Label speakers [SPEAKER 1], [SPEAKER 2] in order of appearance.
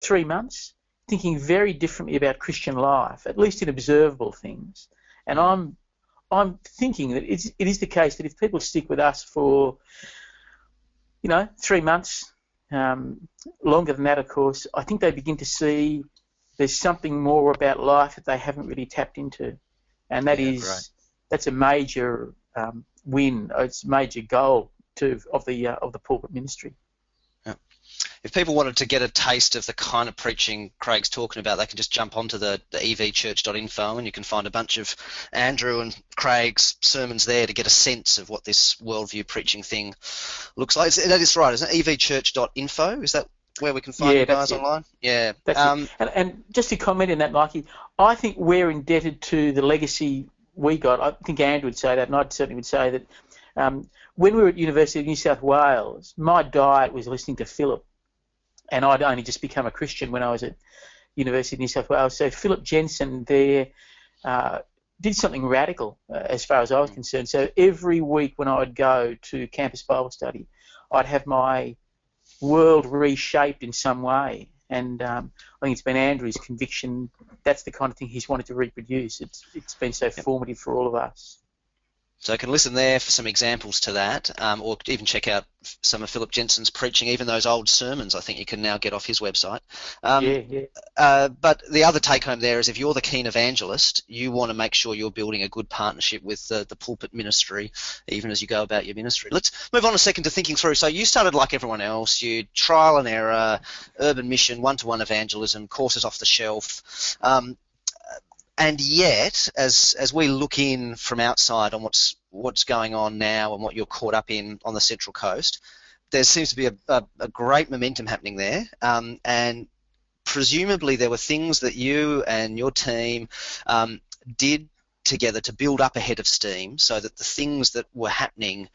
[SPEAKER 1] 3 months thinking very differently about Christian life, at least in observable things. And I'm thinking that it is the case that if people stick with us for, 3 months, longer than that, of course, I think they begin to see there's something more about life that they haven't really tapped into, and that's a major win. It's a major goal too of the pulpit ministry.
[SPEAKER 2] If people wanted to get a taste of the kind of preaching Craig's talking about, they can just jump onto the evchurch.info, and you can find a bunch of Andrew and Craig's sermons there to get a sense of what this worldview preaching thing looks like. That is right, isn't it? evchurch.info, is that where we can find you guys online? Yeah.
[SPEAKER 1] That's it. And just to comment on that, Mikey, I think we're indebted to the legacy we got. I think Andrew would say that, and I certainly would say that when we were at University of New South Wales, my diet was listening to Philip, and I'd only just become a Christian when I was at University of New South Wales. So Philip Jensen there did something radical as far as I was concerned. So every week when I would go to campus Bible study, I'd have my world reshaped in some way. And I think it's been Andrew's conviction. That's the kind of thing he's wanted to reproduce. It's been so formative for all of us.
[SPEAKER 2] So you can listen there for some examples to that, or even check out some of Philip Jensen's preaching, even those old sermons I think you can now get off his website. But the other take-home there is if you're the keen evangelist, you want to make sure you're building a good partnership with the pulpit ministry, even as you go about your ministry. Let's move on a second to thinking through. So you started like everyone else. You trial and error, urban mission, one-to-one evangelism, courses off the shelf. And yet, as we look in from outside on what's going on now and what you're caught up in on the Central Coast, there seems to be a great momentum happening there. And presumably there were things that you and your team did together to build up a head of steam so that the things that were happening